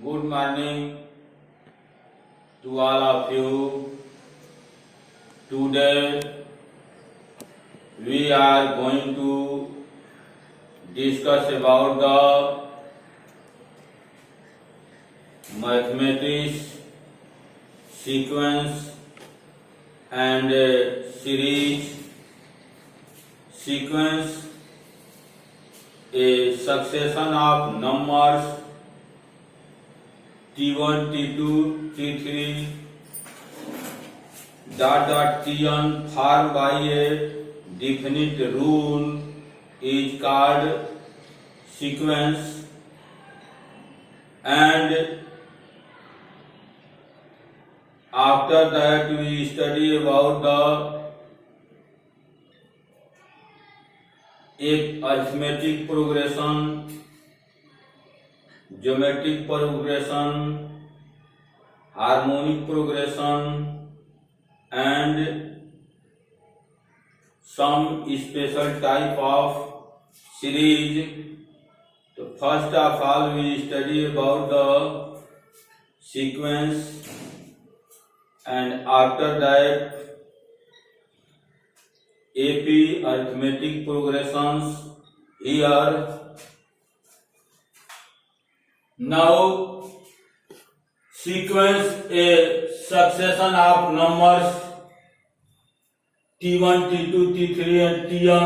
Good morning to all of you. Today we are going to discuss about the mathematics sequence and series. Sequence, a succession of numbers T1, T2, T3, Tn formed by a definite rule is called sequence, and after that we study about the arithmetic progression, geometric progression, harmonic progression, and some special type of series. So first of all we study about the sequence, and after that AP arithmetic progressions here. Now, sequence, a succession of numbers T1, T2, T3 and Tn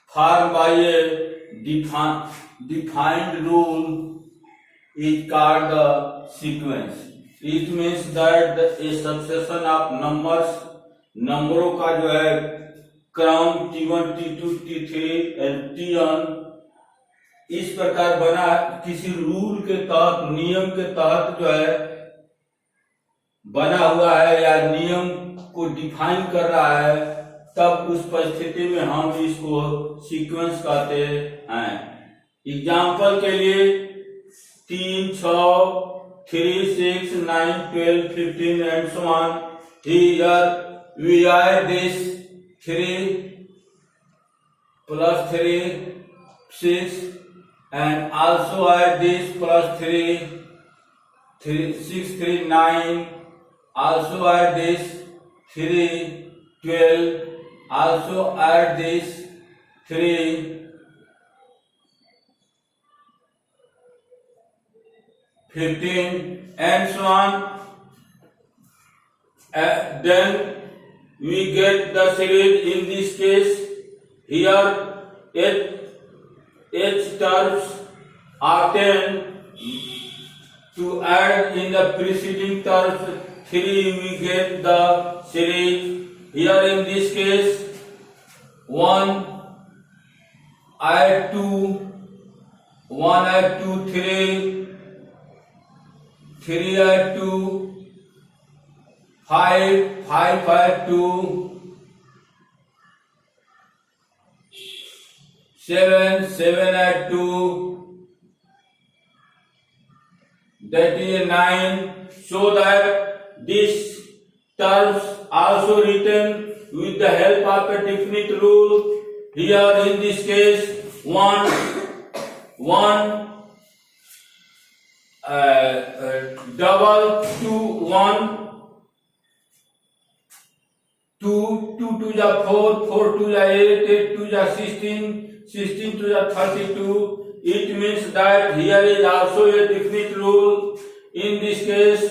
formed by a defined rule is called the sequence. It means that a succession of numbers, नंबरों का जो है क्रम T1, T2, T3 and Tn इस प्रकार बना, किसी rule के तहत, नियम के तहत जो है बना हुआ है या नियम को डिफाइन कर रहा है, तब उस परिस्थिति में हम इसको सीक्वेंस कहते हैं। एग्जाम्पल के लिए 3, 6, 3, 6, 9, 12, 15 and so on. Here we add this 3 plus 3, 6, and also add this plus 3, 6, 3, 9, also add this 3, 12, also add this 3, 15 and so on. Then we get the series. In this case here H terms are 10. To add in the preceding terms 3, we get the series. Here in this case 1 add 2, 1 add 2, 3, 3 add 2, 5, 5 add 2, 7, 7 add 2, that is 9. So that these terms also written with the help of a definite rule. Here in this case 1 double 2 1, 2 to the 4, 4 to the 8, 8 to the 16, 16 to the 32. It means that here is also a definite rule. In this case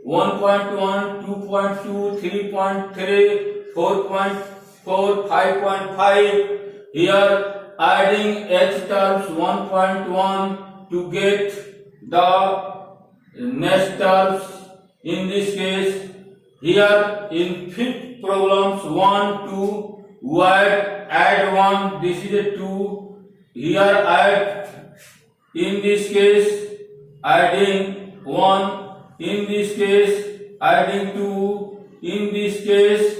1.1, 2.2, 3.3, 4.4, 5.5. Here adding H terms 1.1 to get the next terms. In this case here in fifth problems 1, 2, we add 1, this is a 2. Here add, in this case adding 1, in this case adding 2, in this case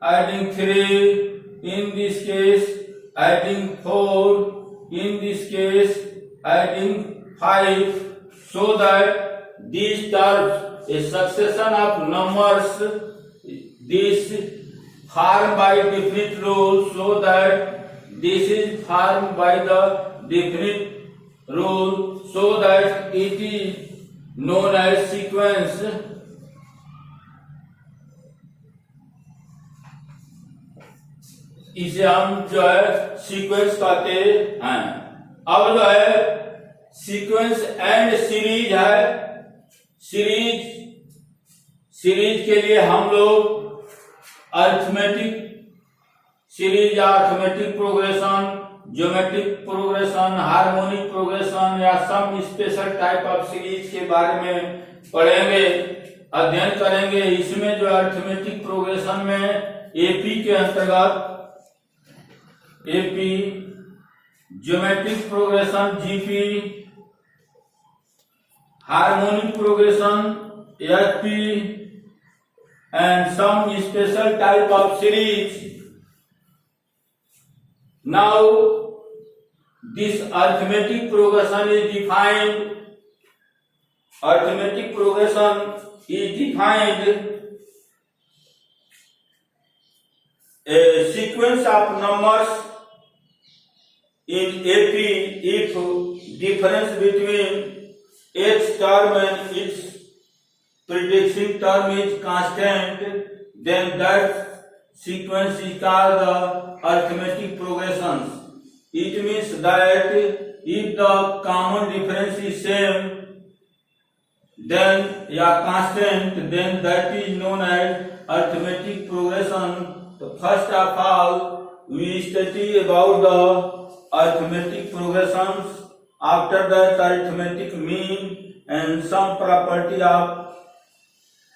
adding 3, in this case adding 4, in this case adding 5, so that these terms, a succession of numbers, this formed by definite rule, so that this is formed by the definite rule, so that it is known as sequence. इसे हम जो है sequence कहते हैं। अब जो है sequence and series है। सीरीज के लिए हम लोग अरिथमेटिक सीरीज या arithmetic progression, geometric progression, harmonic progression या some special type of series के बारे में पढ़ेंगे, अध्ययन करेंगे। इसमें जो अरिथमेटिक प्रोग्रेशन में एपी के अंतर्गत AP, geometric progression GP, harmonic progression FP and some special type of series. Now this arithmetic progression is defined. Arithmetic progression is defined a sequence of numbers in AP if difference between each term and its predicting term is constant, then that sequence is called the arithmetic progressions. It means that if the common difference is same, then constant, then that is known as arithmetic progression. So first of all, we study about the arithmetic progressions. After that, arithmetic mean and some property of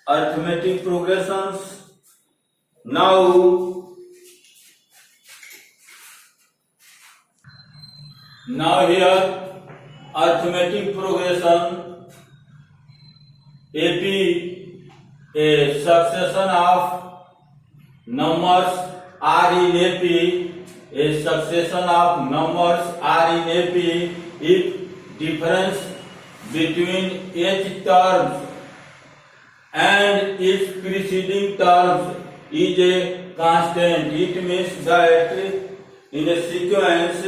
arithmetic progressions. Now here arithmetic progression AP, a succession of numbers are in AP, a succession of numbers are in AP if difference between each terms and its preceding terms is a constant. It means that in a sequence,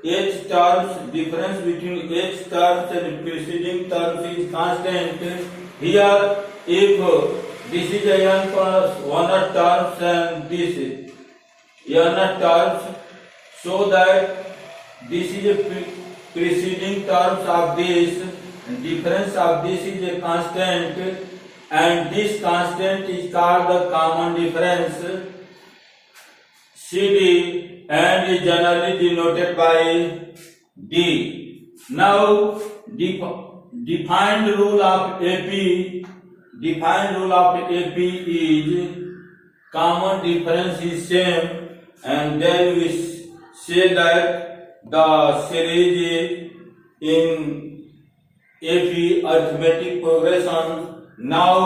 each terms difference between each terms and preceding terms is constant. Here, if this is a n plus 1 terms and this n terms, so that this is a preceding terms of this, and difference of this is a constant. And this constant is called the common difference CD and is generally denoted by D. Now defined rule of AP is common difference is same, and then we say that the series is in AP arithmetic progression. Now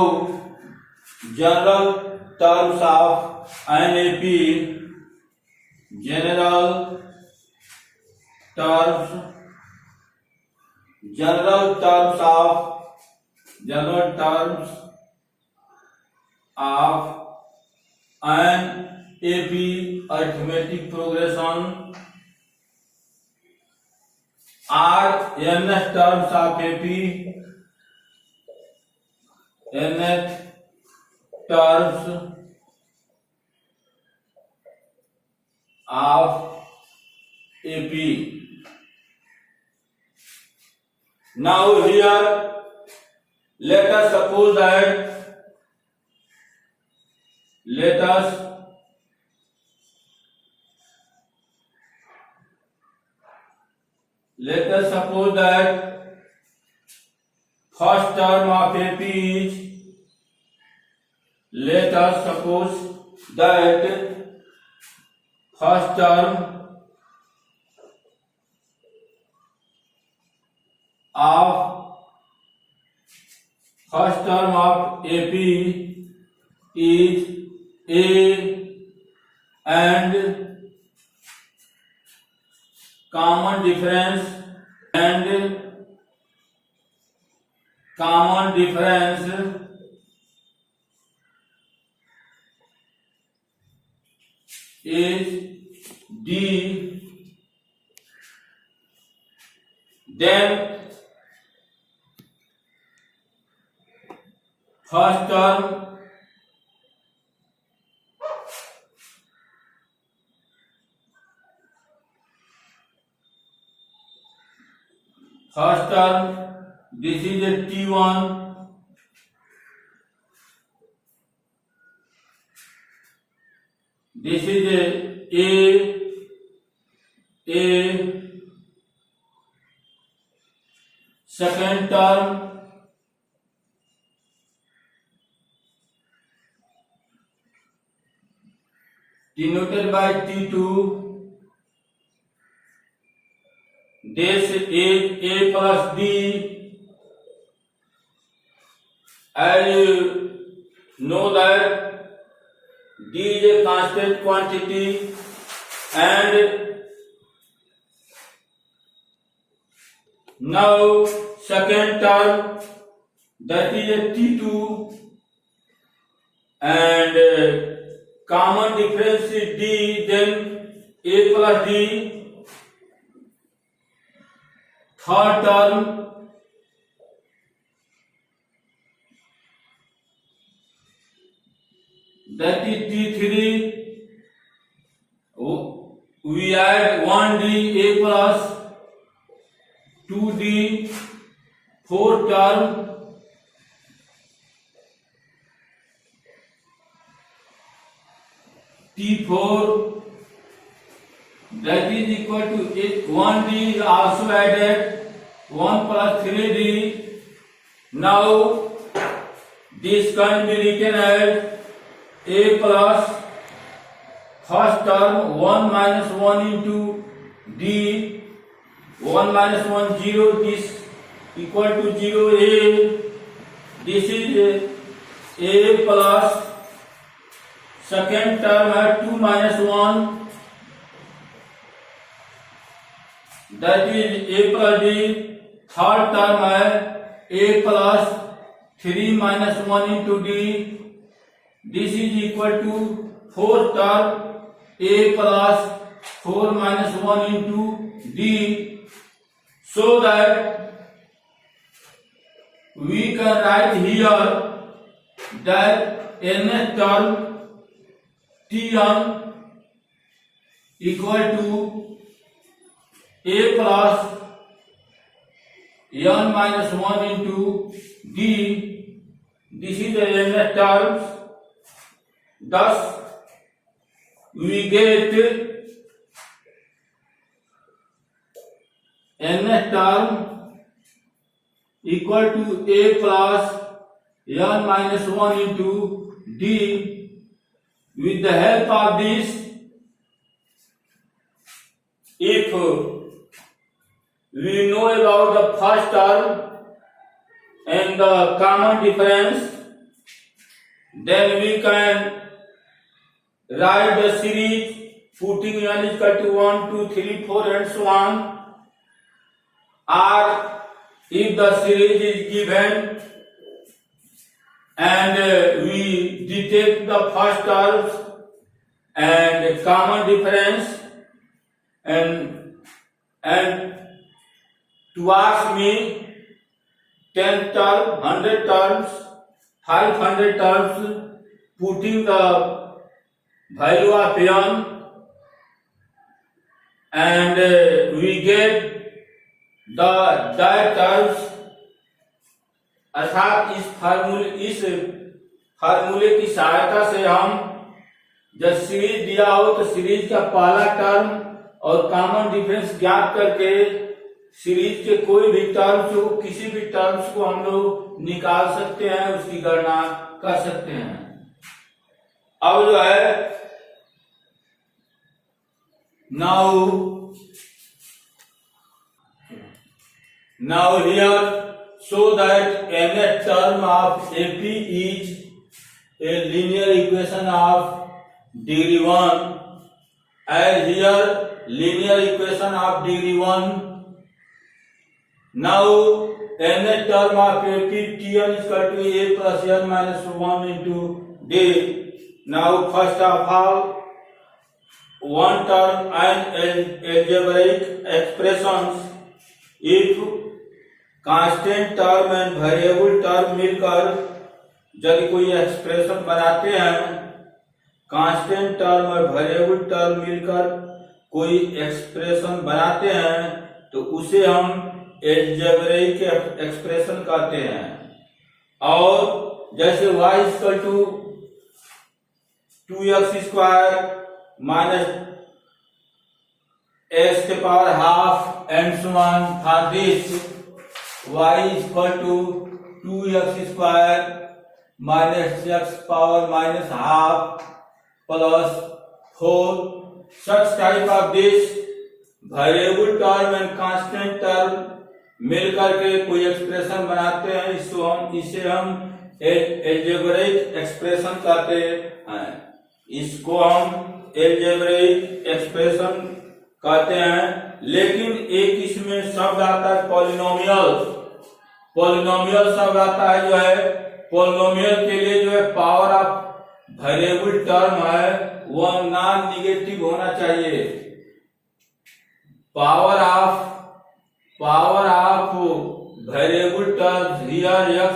general terms of NAP, general terms of NAP arithmetic progression are nth terms of AP, nth terms of AP. Now here let us suppose that first term of AP is, let us suppose that first term of AP is A and common difference is D, then first term this is a T1, this is a second term denoted by T2. This is A plus B. As you know that D is a constant quantity, and now second term, that is a T2, and common difference is D, then A plus D. Third term, that is T3. We add 1D A plus 2D. Fourth term, T4, that is equal to 1D is also added, 1 plus 3D. Now this can be written as A plus first term 1 minus 1 into D, 1 minus 1 0, this equal to 0 A. This is A plus second term at 2 minus 1, that is A plus D. Third term है A plus 3 minus 1 into D. This is equal to fourth term A plus 4 minus 1 into D. So that we can write here that nth term T1 equal to A plus n minus 1 into D. This is the nth terms. Thus, we get nth term equal to A plus n minus 1 into D. With the help of this, if we know about the first term and the common difference, then we can write the series putting n is equal to 1, 2, 3, 4 and so on. Or if the series is given and we detect the first terms and common difference, and to ask me 10 terms, 100 terms, 500 terms, putting the value of n, and we get the direct terms. अर्थात इस फार्मूले की सहायता से हम जब series दिया हो तो सीरीज का पहला टर्म और कॉमन डिफरेंस ज्ञात करके सीरीज के कोई भी टर्म्स को, किसी भी टर्म्स को हम लोग निकाल सकते हैं, उसकी गणना कर सकते हैं. अब जो है now here show that nth term of AP is a linear equation of degree 1, as here linear equation of degree 1. Now nth term of AP T1 is equal to A plus n minus 1 into D. Now first of all, one term and algebraic expressions, if constant term and variable term मिलकर यदि कोई expression बनाते हैं, constant term और variable term मिलकर कोई expression बनाते हैं तो उसे हम अलजेब्रिक एक्सप्रेशन कहते हैं। और जैसे y equal to 2x² minus x के power half and so on for this y equal to 2x² minus x power minus half plus 4, such type of this variable term and constant term मिलकर के कोई expression बनाते हैं, इसे हम algebraic expression कहते हैं। इसको हम अलजेब्रिक एक्सप्रेशन कहते हैं। लेकिन एक इसमें शब्द आता है पॉलिनोमियल। पॉलिनोमियल शब्द आता है जो है, पॉलिनोमियल के लिए जो है पावर ऑफ वेरिएबल टर्म है वह नॉन निगेटिव होना चाहिए। Power of variable terms here x² या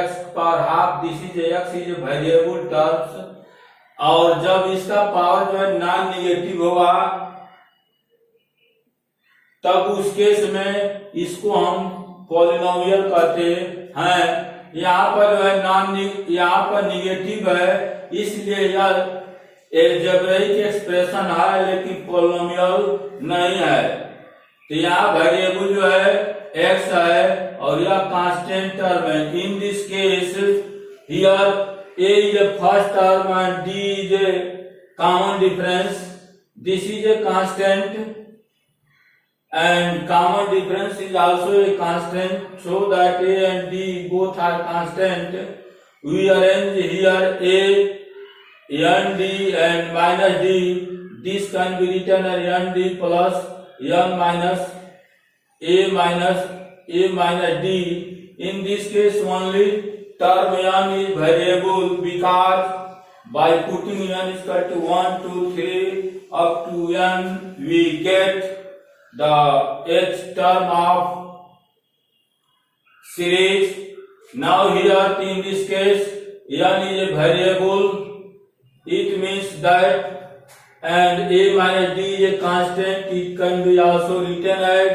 x power half, this is x is variable terms. और जब इसका पावर जो है नॉन निगेटिव होगा तब उस केस में इसको हम पॉलिनोमियल कहते हैं। यहाँ पर जो है यहाँ पर निगेटिव है, इसलिए यह अलजेब्रिक एक्सप्रेशन है लेकिन पॉलिनोमियल नहीं है। तो यहाँ वेरिएबल जो है x है और यह कांस्टेंट टर्म है। In this case here a is a first term and d is a common difference. This is a constant and common difference is also a constant, so that a and d both are constant. We arrange here a n d and minus d. This can be written as n d plus n minus a minus d. In this case only term n is variable because by putting n is equal to 1, 2, 3 up to n we get the h term of series. Now here in this case n is a variable, it means that, and a minus d is a constant. It can be also written as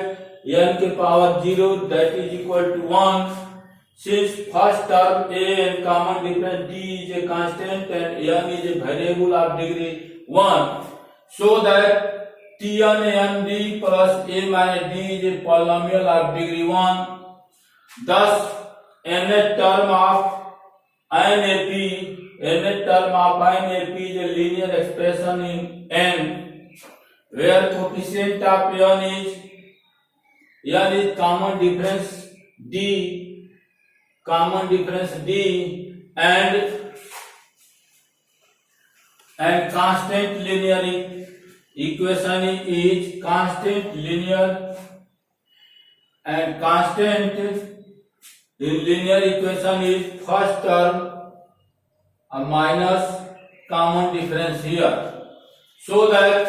n के power 0 that is equal to 1. Since first term a and common difference d is a constant and n is a variable of degree 1, so that Tn n d plus a minus d is a polynomial of degree 1. Thus, nth term of NAP is a linear expression in n, where coefficient of n is common difference d and constant linear equation is constant linear equation is first term minus common difference here, so that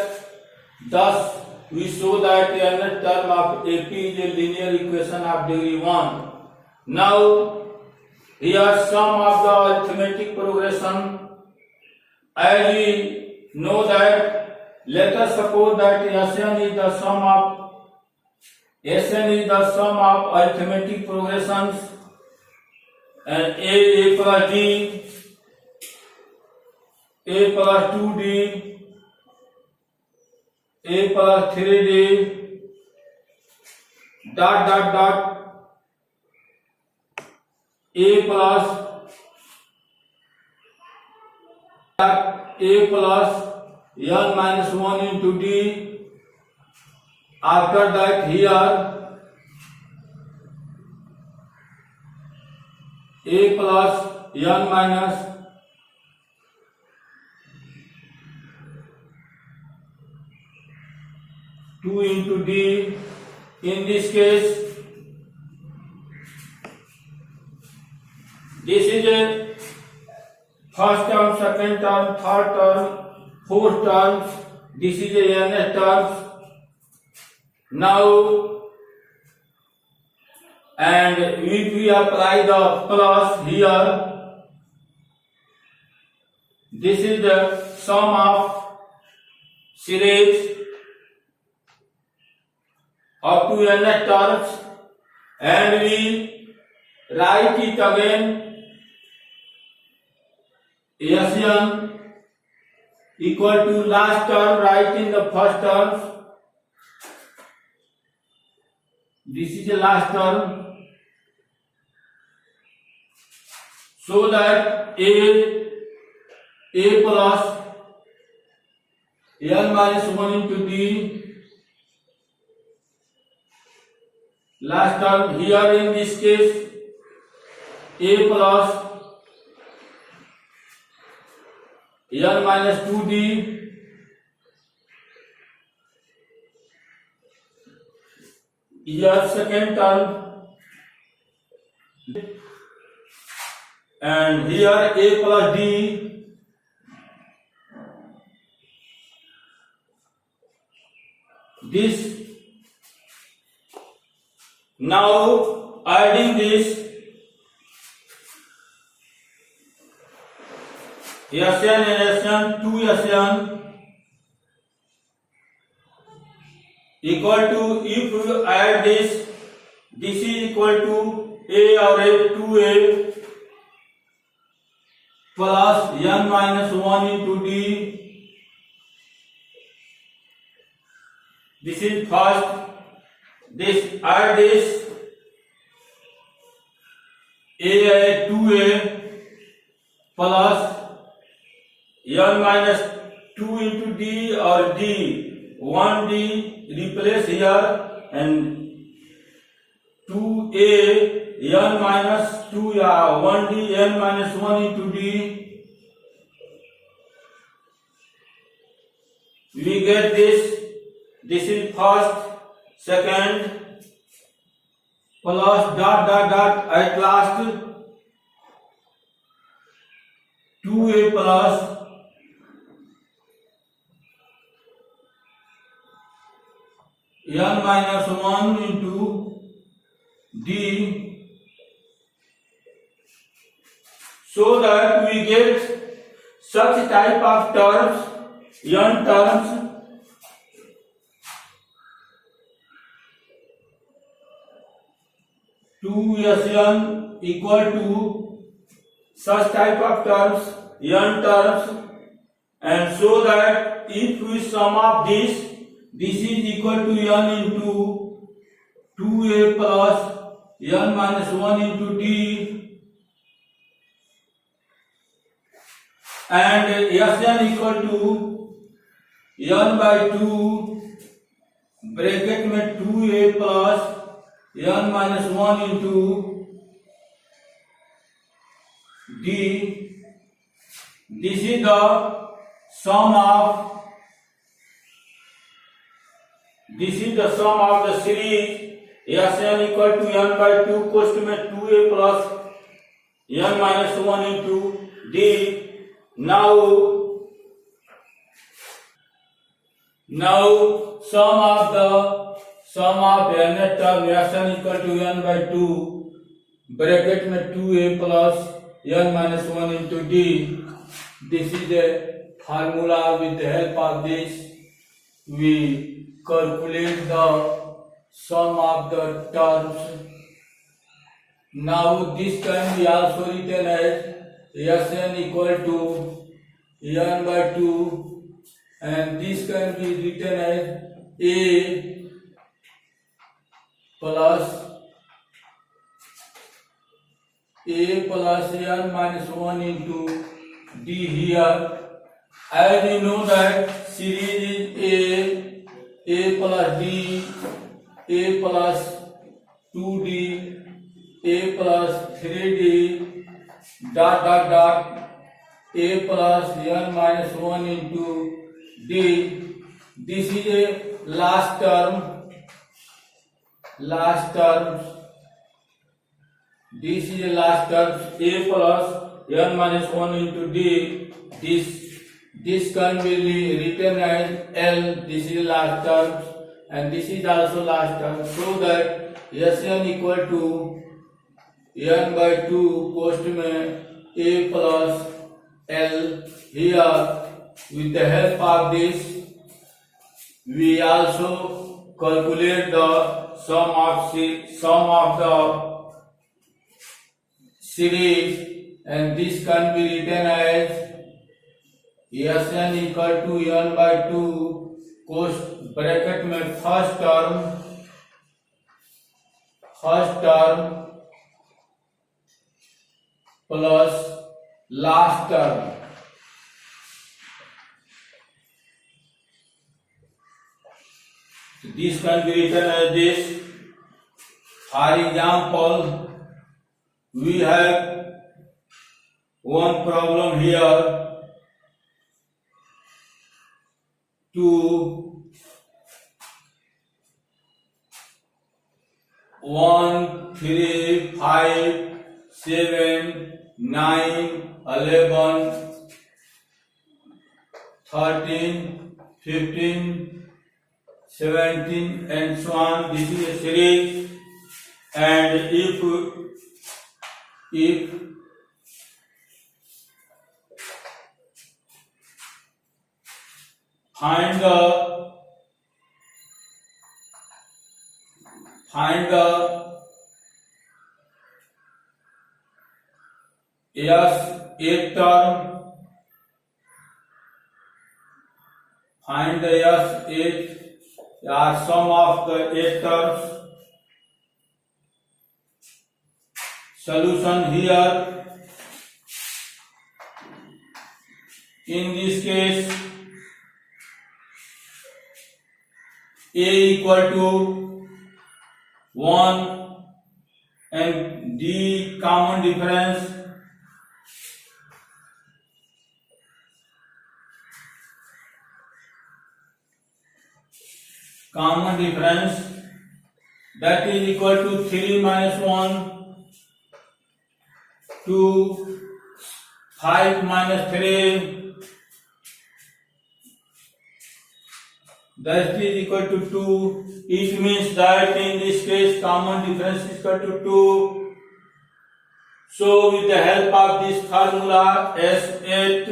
thus we show that the nth term of AP is a linear equation of degree 1. Now here sum of the arithmetic progression. As we know that, let us suppose that Sn is the sum of arithmetic progressions, and a plus d, a plus 2d, a plus 3d, dot dot dot, a plus n minus 1 into d. After that here a plus n minus two into d. In this case, this is a first term, second term, third term, fourth terms. This is a nth terms. Now, and if we apply the plus here, this is the sum of series up to n terms, and we write it again. Sn equal to last term right in the first term. This is the last term, so that a plus n minus 1 into d, last term. Here in this case a plus n minus 2d, here second term, and here a plus d, this. Now adding this Sn and Sn, 2Sn equal to, if you add this is equal to a or a 2a plus n minus 1 into d. This is first. This add this a 2a plus n minus 2 into d or d, 1d replace here, and 2a n minus 2 1d n minus 1 into d. We get this. This is first. Second, plus dot dot dot at last 2a plus n minus 1 into d, so that we get such type of terms, n terms, Sn equal to such type of terms, n terms, and so that if we sum up this is equal to n into 2a plus n minus 1 into d, and Sn equal to n by 2 bracket में 2a plus n minus 1 into d. This is the sum of the series Sn equal to n by 2 कोष्ठ में 2a plus n minus 1 into d. Now sum of n term Sn equal to n by 2 bracket में 2a plus n minus 1 into d. This is a formula. With the help of this we calculate the sum of the terms. Now this can be also written as Sn equal to n by 2, and this can be written as a plus n minus 1 into d here. As we know that series is a plus d, a plus 2d, a plus 3d, dot dot dot, a plus n minus 1 into d. This is a last term. This is a last term, a plus n minus 1 into d. This can be written as L. This is last term, and this is also last term, so that Sn equal to n by 2 कोष्ठ में a plus L here with the help of this we also calculate the sum of the series, and this can be written as Sn equal to n by 2 cos bracket में first term plus last term. This can be written as this. For example, we have one problem here. To 1, 3, 5, 7, 9, 11, 13, 15, 17, and so on. This is a series, and if find the eighth term, find the sum of the 8 terms. Solution here. In this case, A equal to 1 and D common difference. That is equal to 3 minus 1 to 5 minus 3. That is equal to 2. It means that in this case common difference is equal to 2. So with the help of this formula S8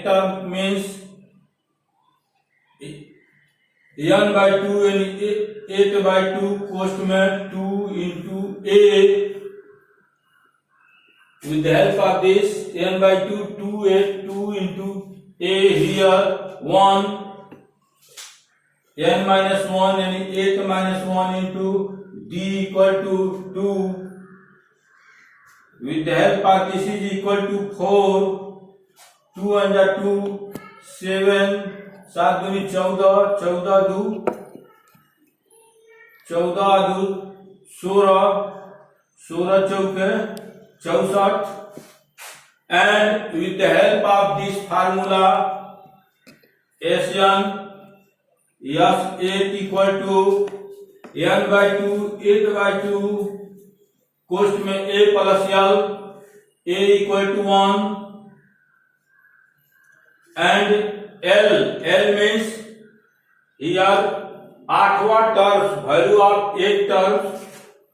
term means n by 2 and 8 by 2 cost में 2 into a. With the help of this n by 2 2 into a here 1, n minus 1 and 8 minus 1 into d equal to 2. With the help of this is equal to 4, 2 and 2 7, 7 दूनी 14, 14 2 16, 16 चौके 64, and with the help of this formula Sn S8 equal to n by 2 8 by 2 कोष्ठ में a plus l, a equal to 1 and l means here 8वां terms, value of 8 terms,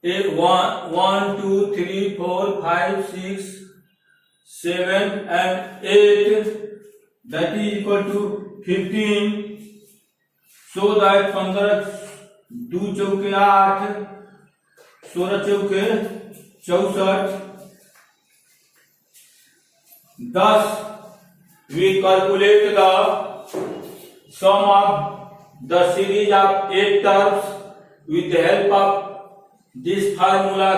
1 2 3 4 5 6 7 and 8, that is equal to 15. So that 15 2 चौके 8, 16 चौके 64. Thus we calculate the sum of the series of 8 terms with the help of this formula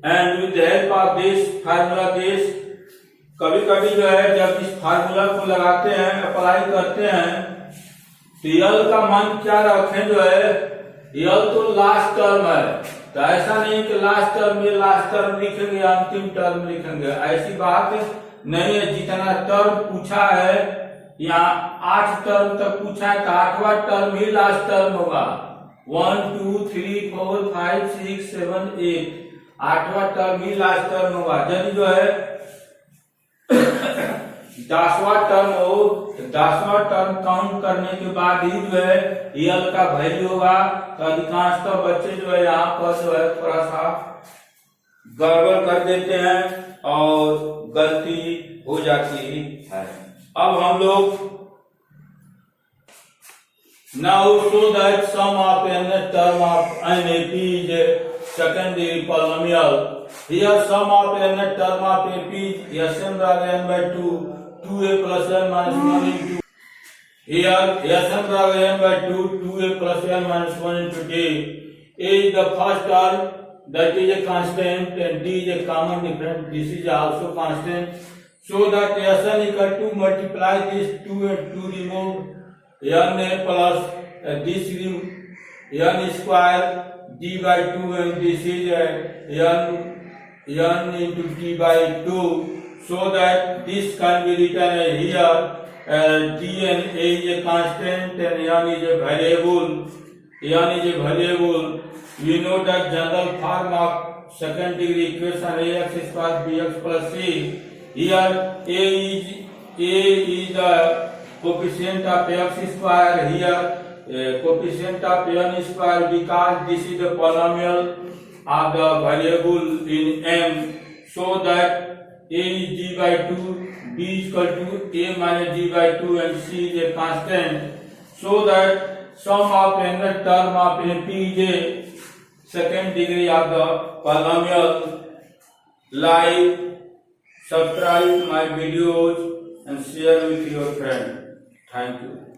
and with the help of this formula कभी कभी जो है जब इस formula को लगाते हैं, अप्लाई करते हैं, तो यल का मान क्या रखें, जो है यल तो लास्ट टर्म है, तो ऐसा नहीं कि लास्ट टर्म लिखेंगे अंतिम टर्म लिखेंगे, ऐसी बात नहीं है। जितना टर्म पूछा है, यहाँ 8 टर्म तक पूछा है, तो 8वां टर्म ही लास्ट टर्म होगा। 1 2 3 4 5 6 7 8, 8वां टर्म ही लास्ट टर्म होगा। यदि जो है 10वां टर्म हो, 10वां टर्म काउंट करने के बाद ही जो है यल का वैल्यू होगा। तो अधिकांशतः बच्चे जो है यहाँ पर जो है थोड़ा सा गड़बड़ कर देते हैं और गलती हो जाती है। अब हम लोग now show that sum of n term of n AP is a second degree polynomial. Here sum of n term of AP is Sn log n by 2, 2a plus n minus 1 into. Here Sn log n by 2, 2a plus n minus 1 into d. A is the first term, that is a constant, and d is a common difference. This is also constant. So that Sn equal to multiply this 2 and 2 remove. n plus this n square d by 2 and this is n into d by 2, so that this can be written here d and a is a constant and n is a variable. We know that general form of second degree equation ax square bx plus c. Here a is the coefficient of x square, here coefficient of n square, because this is the polynomial of the variable in m, so that a is d by 2, b is equal to a minus d by 2 and c is a constant, so that sum of n term of AP is a second degree of the polynomial. Like, subscribe my videos and share with your friend. Thank you.